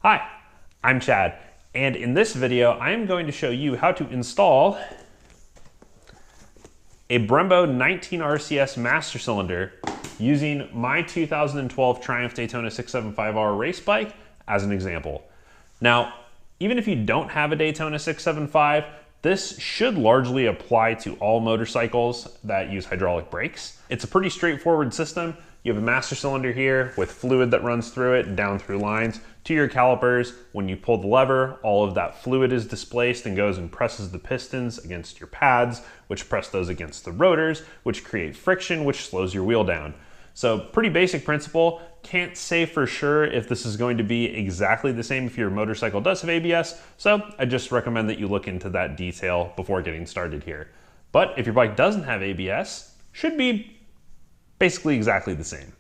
Hi, I'm Chad, and in this video, I am going to show you how to install a Brembo 19RCS master cylinder using my 2012 Triumph Daytona 675R race bike as an example. Now, even if you don't have a Daytona 675, this should largely apply to all motorcycles that use hydraulic brakes. It's a pretty straightforward system. You have a master cylinder here with fluid that runs through it, down through lines to your calipers. When you pull the lever, all of that fluid is displaced and goes and presses the pistons against your pads, which press those against the rotors, which create friction, which slows your wheel down. So pretty basic principle. Can't say for sure if this is going to be exactly the same if your motorcycle does have ABS, so I just recommend that you look into that detail before getting started here. But if your bike doesn't have ABS, should be basically exactly the same.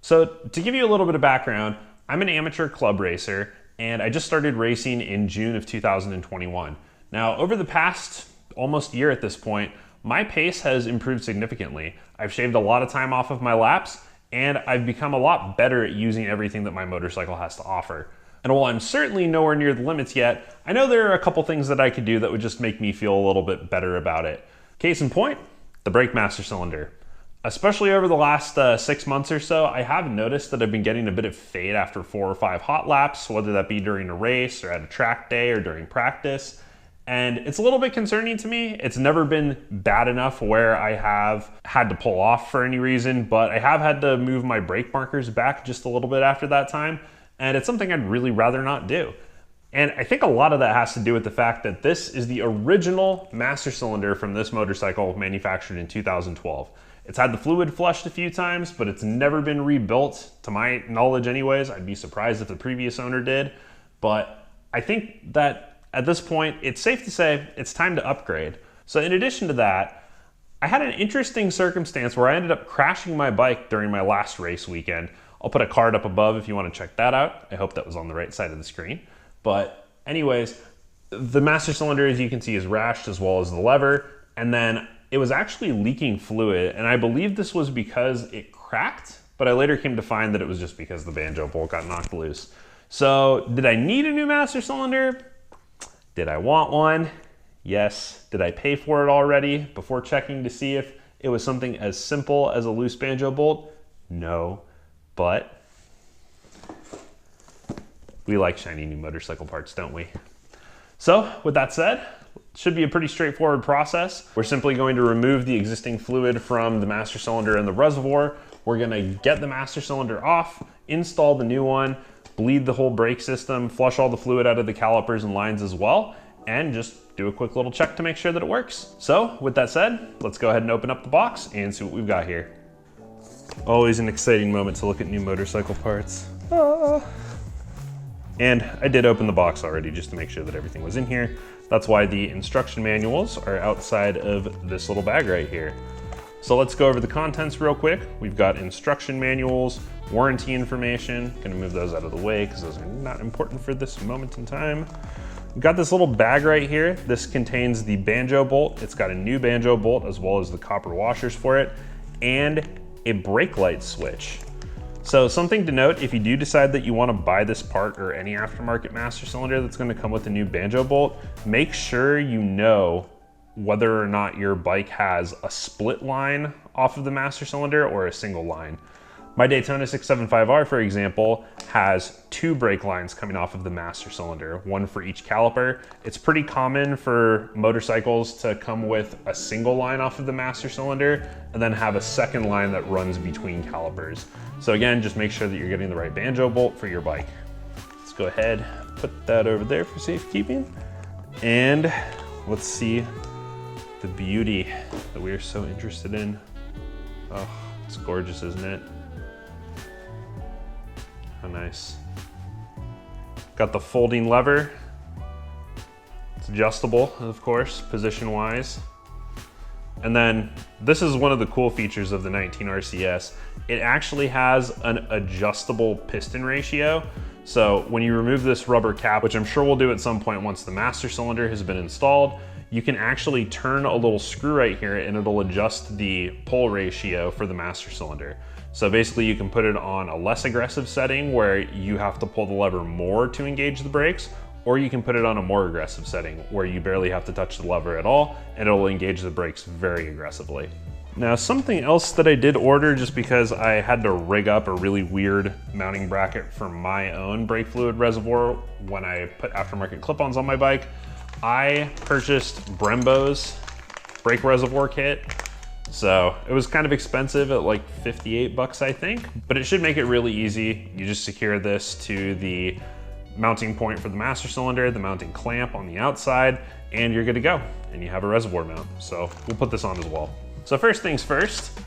So to give you a little bit of background, I'm an amateur club racer and I just started racing in June of 2021. Now, over the past almost year at this point, my pace has improved significantly. I've shaved a lot of time off of my laps and I've become a lot better at using everything that my motorcycle has to offer. And while I'm certainly nowhere near the limits yet, I know there are a couple things that I could do that would just make me feel a little bit better about it. Case in point, the brake master cylinder. Especially over the last 6 months or so, I have noticed that I've been getting a bit of fade after 4 or 5 hot laps, whether that be during a race or at a track day or during practice. And it's a little bit concerning to me. It's never been bad enough where I have had to pull off for any reason, but I have had to move my brake markers back just a little bit after that time. And it's something I'd really rather not do. And I think a lot of that has to do with the fact that this is the original master cylinder from this motorcycle manufactured in 2012. It's had the fluid flushed a few times, but it's never been rebuilt, to my knowledge anyways. I'd be surprised if the previous owner did. But I think that at this point, it's safe to say it's time to upgrade. So in addition to that, I had an interesting circumstance where I ended up crashing my bike during my last race weekend. I'll put a card up above if you want to check that out. I hope that was on the right side of the screen. But anyways, the master cylinder, as you can see, is rashed as well as the lever. And then it was actually leaking fluid, and I believe this was because it cracked, but I later came to find that it was just because the banjo bolt got knocked loose. So did I need a new master cylinder? Did I want one? Yes. Did I pay for it already before checking to see if it was something as simple as a loose banjo bolt? No, but we like shiny new motorcycle parts, don't we? So with that said, should be a pretty straightforward process. We're simply going to remove the existing fluid from the master cylinder and the reservoir. We're gonna get the master cylinder off, install the new one, bleed the whole brake system, flush all the fluid out of the calipers and lines as well, and just do a quick little check to make sure that it works. So with that said, let's go ahead and open up the box and see what we've got here. Always an exciting moment to look at new motorcycle parts. And I did open the box already just to make sure that everything was in here. That's why the instruction manuals are outside of this little bag right here. So let's go over the contents real quick. We've got instruction manuals, warranty information. Gonna move those out of the way because those are not important for this moment in time. We've got this little bag right here. This contains the banjo bolt. It's got a new banjo bolt as well as the copper washers for it and a brake light switch. So something to note, if you do decide that you want to buy this part or any aftermarket master cylinder that's going to come with a new banjo bolt, make sure you know whether or not your bike has a split line off of the master cylinder or a single line. My Daytona 675R, for example, has 2 brake lines coming off of the master cylinder, one for each caliper. It's pretty common for motorcycles to come with a single line off of the master cylinder and then have a second line that runs between calipers. So again, just make sure that you're getting the right banjo bolt for your bike. Let's go ahead, put that over there for safekeeping. And let's see the beauty that we are so interested in. Oh, it's gorgeous, isn't it? How nice. Got the folding lever. It's adjustable, of course, position-wise. And then this is one of the cool features of the 19RCS. It actually has an adjustable piston ratio. So when you remove this rubber cap, which I'm sure we'll do at some point once the master cylinder has been installed, you can actually turn a little screw right here and it'll adjust the pull ratio for the master cylinder. So basically you can put it on a less aggressive setting where you have to pull the lever more to engage the brakes, or you can put it on a more aggressive setting where you barely have to touch the lever at all and it'll engage the brakes very aggressively. Now, something else that I did order just because I had to rig up a really weird mounting bracket for my own brake fluid reservoir when I put aftermarket clip-ons on my bike, I purchased Brembo's brake reservoir kit. So it was kind of expensive at like 58 bucks, I think, but it should make it really easy. You just secure this to the mounting point for the master cylinder, the mounting clamp on the outside, and you're good to go. And you have a reservoir mount. So we'll put this on as well. So first things first,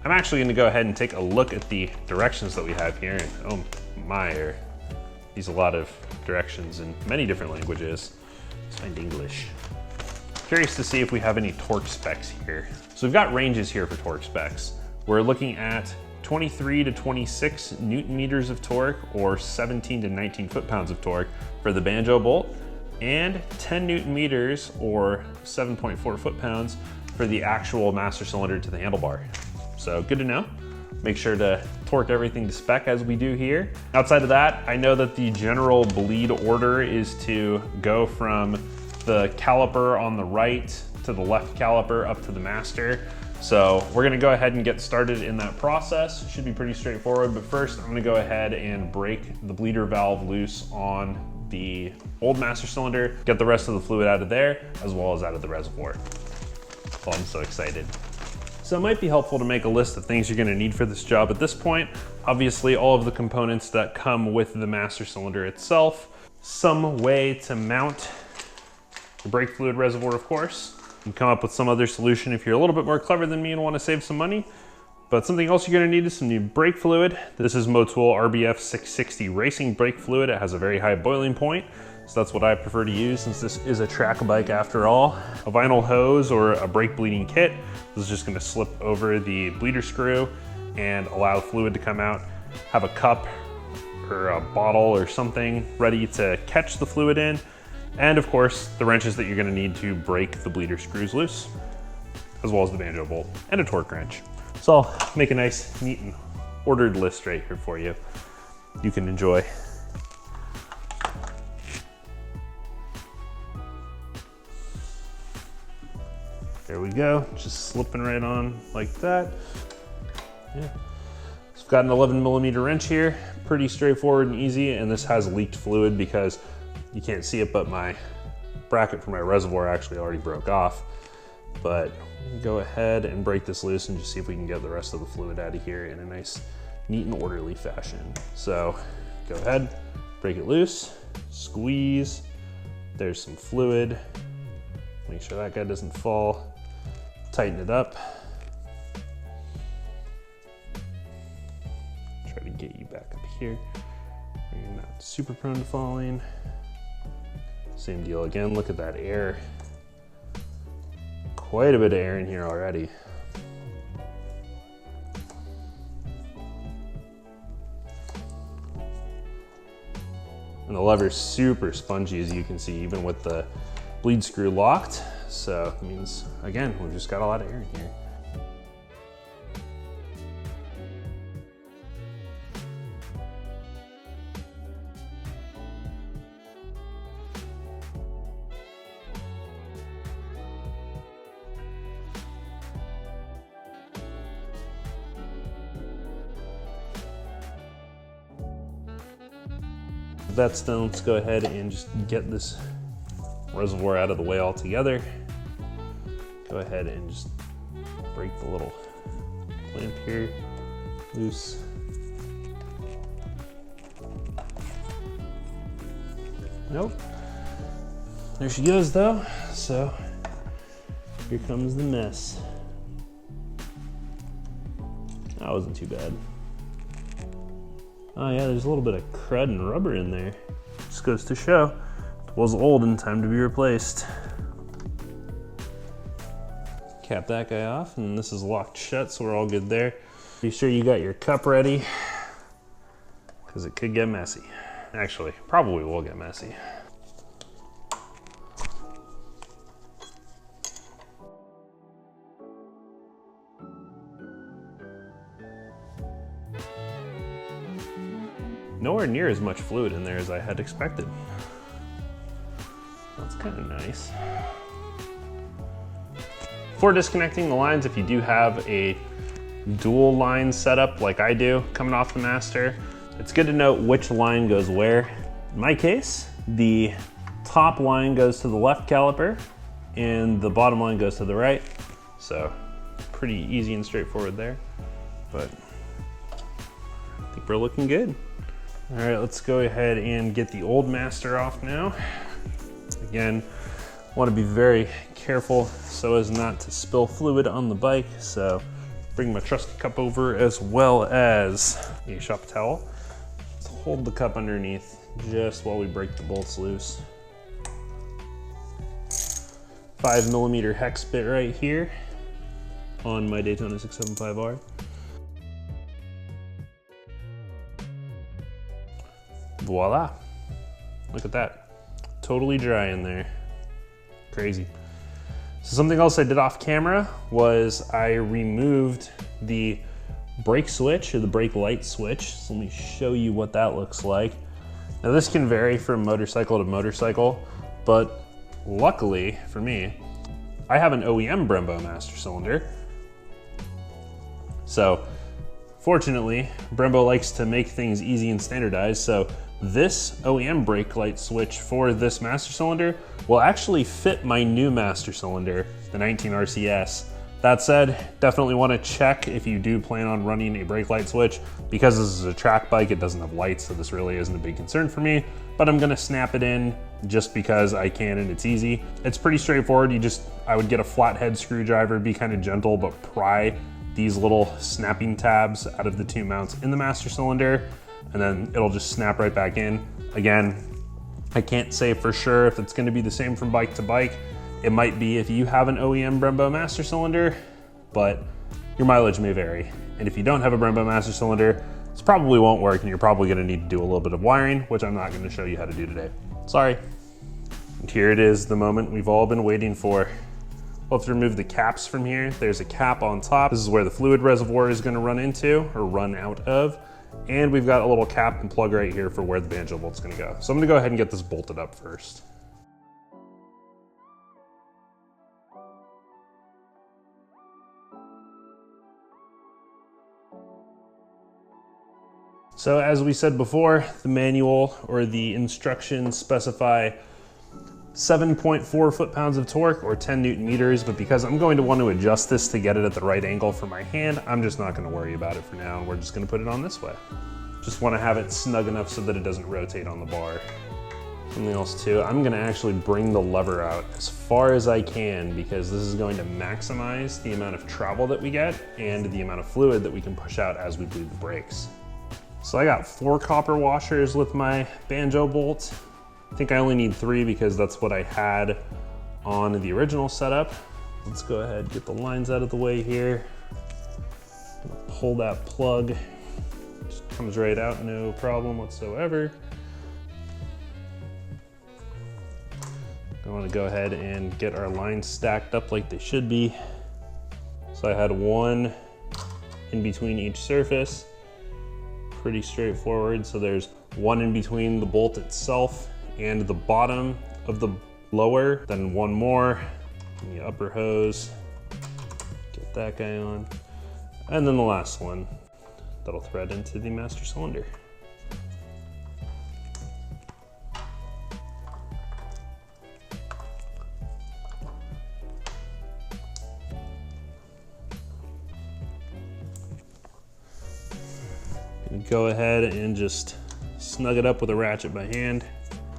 I'm actually gonna go ahead and take a look at the directions that we have here. And oh my, these a lot of directions in many different languages. Let's find English. Curious to see if we have any torque specs here. So we've got ranges here for torque specs. We're looking at 23 to 26 Newton meters of torque, or 17 to 19 foot-pounds of torque for the banjo bolt, and 10 Newton meters, or 7.4 foot-pounds for the actual master cylinder to the handlebar. So good to know. Make sure to torque everything to spec as we do here. Outside of that, I know that the general bleed order is to go from the caliper on the right to the left caliper up to the master. So we're gonna go ahead and get started in that process. Should be pretty straightforward, but first I'm gonna go ahead and break the bleeder valve loose on the old master cylinder, get the rest of the fluid out of there, as well as out of the reservoir. Oh, I'm so excited. So it might be helpful to make a list of things you're gonna need for this job at this point. Obviously, all of the components that come with the master cylinder itself, some way to mount the brake fluid reservoir, of course. You can come up with some other solution if you're a little bit more clever than me and wanna save some money. But something else you're gonna need is some new brake fluid. This is Motul RBF 660 racing brake fluid. It has a very high boiling point, so that's what I prefer to use since this is a track bike after all. A vinyl hose or a brake bleeding kit. This is just gonna slip over the bleeder screw and allow fluid to come out. Have a cup or a bottle or something ready to catch the fluid in. And of course, the wrenches that you're gonna need to break the bleeder screws loose, as well as the banjo bolt and a torque wrench. So I'll make a nice, neat and ordered list right here for you. You can enjoy. There we go, just slipping right on like that. Yeah. So I've got an 11mm wrench here, pretty straightforward and easy, and this has leaked fluid because you can't see it, but my bracket for my reservoir actually already broke off. But go ahead and break this loose and just see if we can get the rest of the fluid out of here in a nice, neat and orderly fashion. So go ahead, break it loose, squeeze. There's some fluid. Make sure that guy doesn't fall. Tighten it up. Try to get you back up here where you're not super prone to falling. Same deal again, look at that air. Quite a bit of air in here already. And the lever's super spongy, as you can see, even with the bleed screw locked. So it means, again, we've just got a lot of air in here. If that's done, let's go ahead and just get this reservoir out of the way altogether. Go ahead and just break the little clamp here loose. Nope. There she goes though. So here comes the mess. That wasn't too bad. Oh yeah, there's a little bit of crud and rubber in there. Just goes to show it was old and time to be replaced. Cap that guy off, and this is locked shut, so we're all good there. Be sure you got your cup ready, because it could get messy. Actually, probably will get messy. nowhere near as much fluid in there as I had expected. That's kind of nice. For disconnecting the lines, if you do have a dual line setup like I do coming off the master, it's good to know which line goes where. In my case, the top line goes to the left caliper and the bottom line goes to the right. So pretty easy and straightforward there, but I think we're looking good. All right, let's go ahead and get the old master off now. Again, want to be very careful so as not to spill fluid on the bike. So bring my trusty cup over as well as a shop towel to hold the cup underneath just while we break the bolts loose. 5mm hex bit right here on my Daytona 675R. Voila, look at that. Totally dry in there, crazy. So something else I did off camera was I removed the brake switch, or the brake light switch. So let me show you what that looks like. Now this can vary from motorcycle to motorcycle, but luckily for me, I have an OEM Brembo master cylinder. So fortunately, Brembo likes to make things easy and standardized. So this OEM brake light switch for this master cylinder will actually fit my new master cylinder, the 19RCS. That said, definitely want to check if you do plan on running a brake light switch. Because this is a track bike, it doesn't have lights, so this really isn't a big concern for me, but I'm gonna snap it in just because I can and it's easy. It's pretty straightforward. I would get a flathead screwdriver, be kind of gentle, but pry these little snapping tabs out of the two mounts in the master cylinder, and then it'll just snap right back in. Again, I can't say for sure if it's gonna be the same from bike to bike. It might be if you have an OEM Brembo master cylinder, but your mileage may vary. And if you don't have a Brembo master cylinder, this probably won't work and you're probably gonna need to do a little bit of wiring, which I'm not gonna show you how to do today. Sorry. And here it is, the moment we've all been waiting for. We'll have to remove the caps from here. There's a cap on top. This is where the fluid reservoir is gonna run into, or run out of. And we've got a little cap and plug right here for where the banjo bolt's gonna go. So I'm gonna go ahead and get this bolted up first. So as we said before, the manual or the instructions specify 7.4 foot-pounds of torque or 10 Newton meters, but because I'm going to want to adjust this to get it at the right angle for my hand, I'm just not going to worry about it for now, and we're just going to put it on this way. Just want to have it snug enough so that it doesn't rotate on the bar. Something else too, I'm going to actually bring the lever out as far as I can because this is going to maximize the amount of travel that we get and the amount of fluid that we can push out as we bleed the brakes. So I got 4 copper washers with my banjo bolt. I think I only need 3 because that's what I had on the original setup. Let's go ahead and get the lines out of the way here. Pull that plug, just comes right out, no problem whatsoever. I want to go ahead and get our lines stacked up like they should be. So I had 1 in between each surface. Pretty straightforward. So there's 1 in between the bolt itself and the bottom of the blower, then 1 more in the upper hose, get that guy on, and then the last one that'll thread into the master cylinder. Go ahead and just snug it up with a ratchet by hand.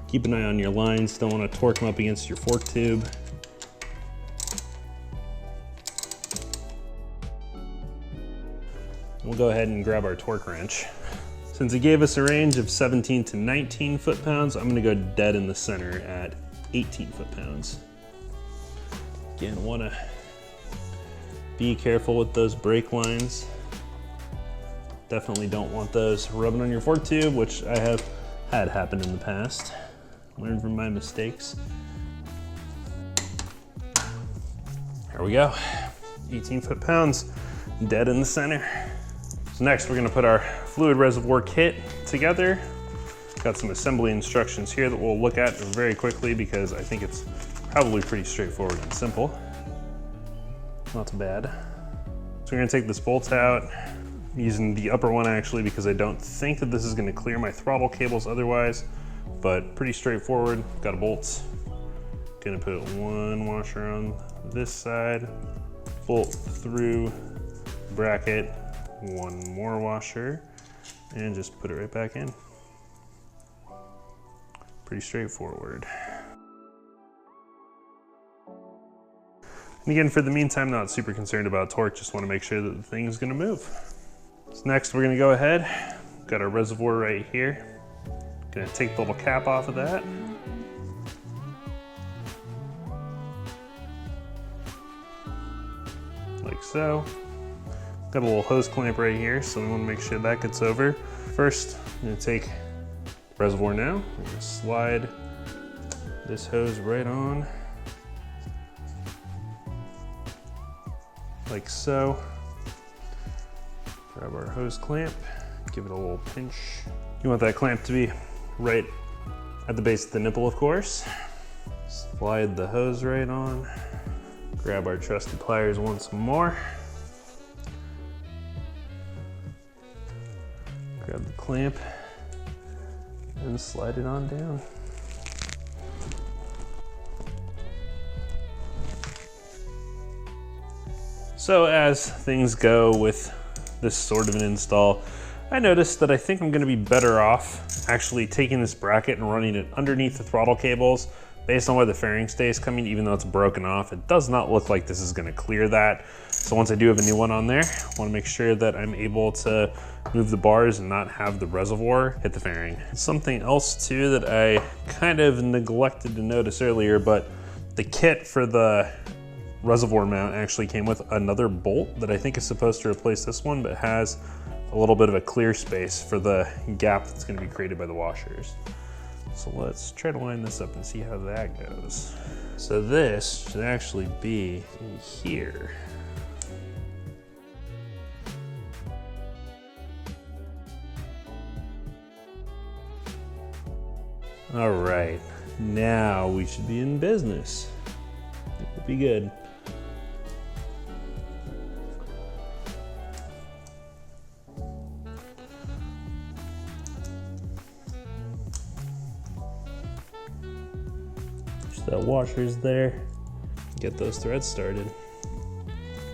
Keep an eye on your lines, don't want to torque them up against your fork tube. We'll go ahead and grab our torque wrench. Since it gave us a range of 17 to 19 foot-pounds, I'm going to go dead in the center at 18 foot-pounds. Again, want to be careful with those brake lines. Definitely don't want those rubbing on your fork tube, which I have had happen in the past. Learn from my mistakes. There we go, 18 foot-pounds, dead in the center. So next we're gonna put our fluid reservoir kit together. Got some assembly instructions here that we'll look at very quickly because I think it's probably pretty straightforward and simple. Not too bad. So we're gonna take this bolt out. I'm using the upper one actually because I don't think that this is gonna clear my throttle cables otherwise, but pretty straightforward. Got a bolt. Gonna put one washer on this side, bolt through bracket, one more washer, and just put it right back in. Pretty straightforward. And again, for the meantime, not super concerned about torque, just want to make sure that the thing's gonna move. So next we're gonna go ahead, got our reservoir right here. Gonna take the little cap off of that. Like so. Got a little hose clamp right here, so we want to make sure that gets over. First, I'm going to take reservoir now. I'm going to slide this hose right on, like so. Grab our hose clamp, give it a little pinch. You want that clamp to be right at the base of the nipple, of course. Slide the hose right on. Grab our trusty pliers once more. Grab the clamp and slide it on down. So as things go with this sort of an install, I noticed that I think I'm gonna be better off actually taking this bracket and running it underneath the throttle cables based on where the fairing stay is coming, even though it's broken off. It does not look like this is gonna clear that. So once I do have a new one on there, I wanna make sure that I'm able to move the bars and not have the reservoir hit the fairing. Something else too that I kind of neglected to notice earlier, but the kit for the reservoir mount actually came with another bolt that I think is supposed to replace this one, but has a little bit of a clear space for the gap that's gonna be created by the washers. So let's try to line this up and see how that goes. So this should actually be in here. All right, now we should be in business. It'll be good. That washer's there. Get those threads started.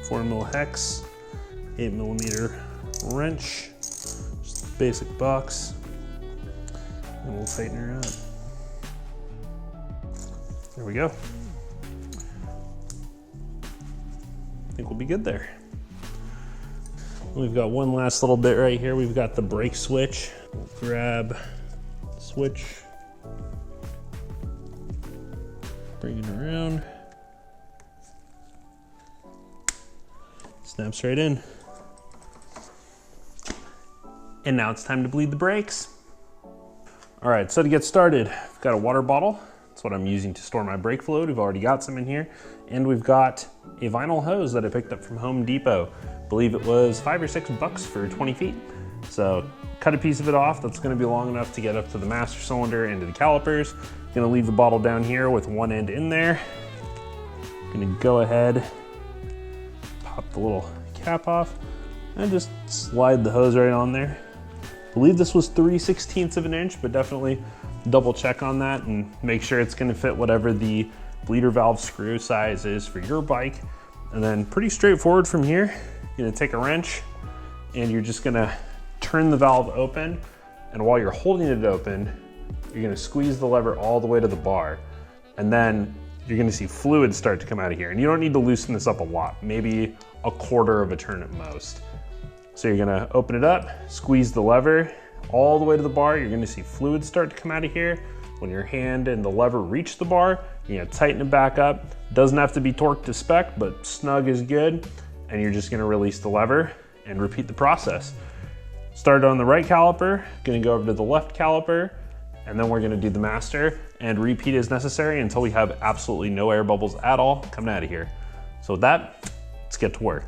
4mm hex, 8mm wrench, just a basic box, and we'll tighten her up. There we go. I think we'll be good there. We've got one last little bit right here. We've got the brake switch. We'll grab the switch, bring it around, snaps right in. And now it's time to bleed the brakes. All right, so to get started, I've got a water bottle. That's what I'm using to store my brake fluid. We've already got some in here. And we've got a vinyl hose that I picked up from Home Depot. I believe it was $5 or $6 for 20 feet. So cut a piece of it off that's gonna be long enough to get up to the master cylinder and to the calipers. Gonna leave the bottle down here with one end in there. Gonna go ahead, pop the little cap off, and just slide the hose right on there. I believe this was 3/16 of an inch, but definitely double check on that and make sure it's gonna fit whatever the bleeder valve screw size is for your bike. And then pretty straightforward from here. You're gonna take a wrench and you're just gonna turn the valve open. And while you're holding it open, you're gonna squeeze the lever all the way to the bar. And then you're gonna see fluid start to come out of here. And you don't need to loosen this up a lot, maybe a quarter of a turn at most. So you're gonna open it up, squeeze the lever all the way to the bar. You're gonna see fluid start to come out of here. When your hand and the lever reach the bar, you're gonna tighten it back up. Doesn't have to be torqued to spec, but snug is good. And you're just gonna release the lever and repeat the process. Start on the right caliper, gonna go over to the left caliper, and then we're gonna do the master and repeat as necessary until we have absolutely no air bubbles at all coming out of here. So with that, let's get to work.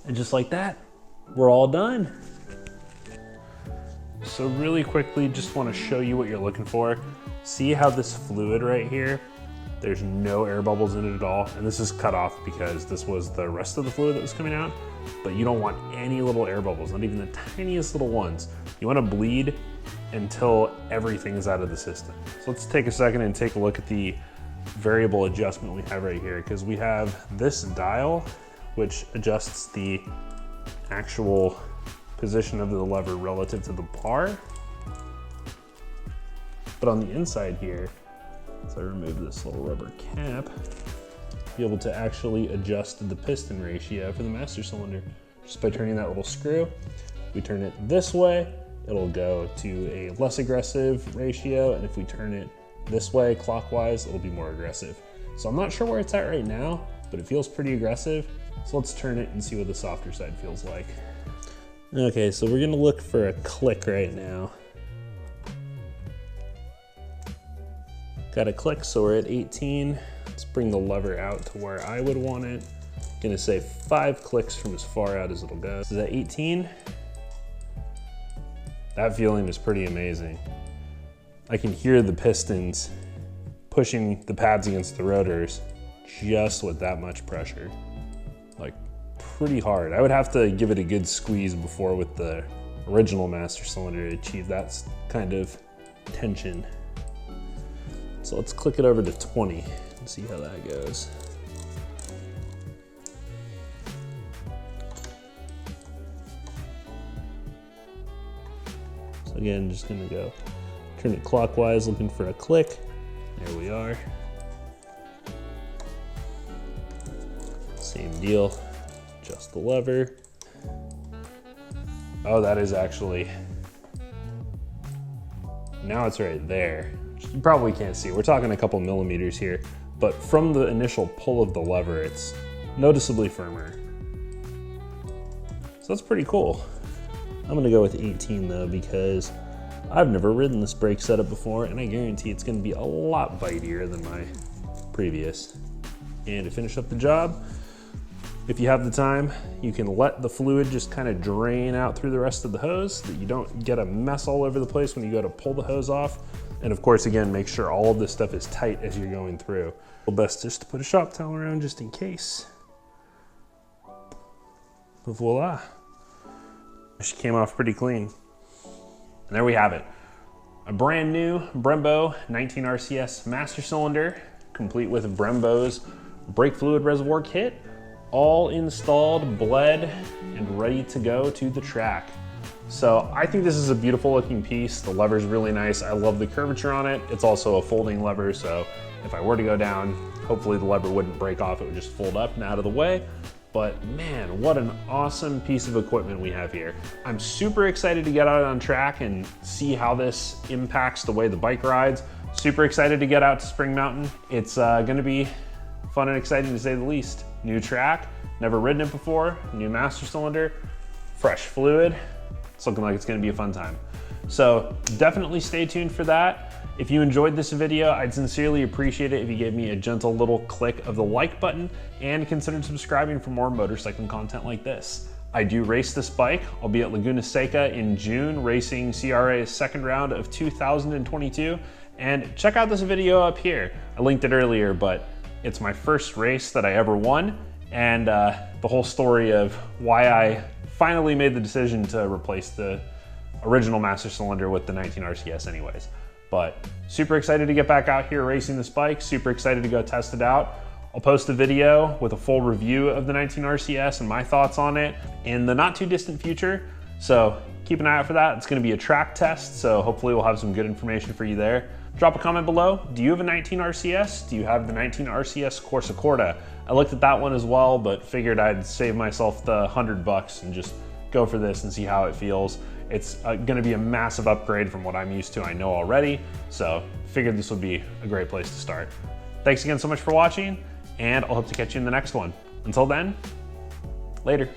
And just like that, we're all done. So really quickly, just want to show you what you're looking for. See how this fluid right here, there's no air bubbles in it at all. And this is cut off because this was the rest of the fluid that was coming out, but you don't want any little air bubbles, not even the tiniest little ones. You want to bleed until everything's out of the system. So let's take a second and take a look at the variable adjustment we have right here, because we have this dial which adjusts the actual position of the lever relative to the bar. But on the inside here, so I remove this little rubber cap, be able to actually adjust the piston ratio for the master cylinder just by turning that little screw. If we turn it this way, it'll go to a less aggressive ratio, and if we turn it this way clockwise, it'll be more aggressive. So I'm not sure where it's at right now, but it feels pretty aggressive. So let's turn it and see what the softer side feels like. Okay, so we're gonna look for a click right now. Got a click, so we're at 18. Let's bring the lever out to where I would want it. Gonna say 5 clicks from as far out as it'll go. Is that 18? That feeling is pretty amazing. I can hear the pistons pushing the pads against the rotors just with that much pressure. Like, pretty hard. I would have to give it a good squeeze before with the original master cylinder to achieve that kind of tension. So let's click it over to 20 and see how that goes. So again, just gonna go turn it clockwise, looking for a click. There we are. Same deal, adjust the lever. Oh, that is actually, now it's right there. You probably can't see, we're talking a couple millimeters here, but from the initial pull of the lever, it's noticeably firmer. So that's pretty cool. I'm gonna go with 18 though, because I've never ridden this brake setup before, and I guarantee it's gonna be a lot bitier than my previous. And to finish up the job, if you have the time, you can let the fluid just kind of drain out through the rest of the hose so that you don't get a mess all over the place when you go to pull the hose off. And of course, again, make sure all of this stuff is tight as you're going through. Well, best just to put a shop towel around just in case. But voila. She came off pretty clean. And there we have it. A brand new Brembo 19RCS master cylinder, complete with Brembo's brake fluid reservoir kit, all installed, bled, and ready to go to the track. So I think this is a beautiful looking piece. The lever's really nice. I love the curvature on it. It's also a folding lever, so if I were to go down, hopefully the lever wouldn't break off. It would just fold up and out of the way. But man, what an awesome piece of equipment we have here. I'm super excited to get out on track and see how this impacts the way the bike rides. Super excited to get out to Spring Mountain. It's gonna be fun and exciting to say the least. New track, never ridden it before, new master cylinder, fresh fluid. It's looking like it's gonna be a fun time. So definitely stay tuned for that. If you enjoyed this video, I'd sincerely appreciate it if you gave me a gentle little click of the like button and considered subscribing for more motorcycling content like this. I do race this bike. I'll be at Laguna Seca in June racing CRA's second round of 2022. And check out this video up here. I linked it earlier, but it's my first race that I ever won, and the whole story of why I finally made the decision to replace the original master cylinder with the 19RCS anyways. But super excited to get back out here racing this bike, super excited to go test it out. I'll post a video with a full review of the 19RCS and my thoughts on it in the not too distant future. So keep an eye out for that. It's gonna be a track test, so hopefully we'll have some good information for you there. Drop a comment below. Do you have a 19RCS? Do you have the 19RCS Corsa Corta? I looked at that one as well, but figured I'd save myself the $100 and just go for this and see how it feels. It's gonna be a massive upgrade from what I'm used to, I know already, so figured this would be a great place to start. Thanks again so much for watching, and I'll hope to catch you in the next one. Until then, later.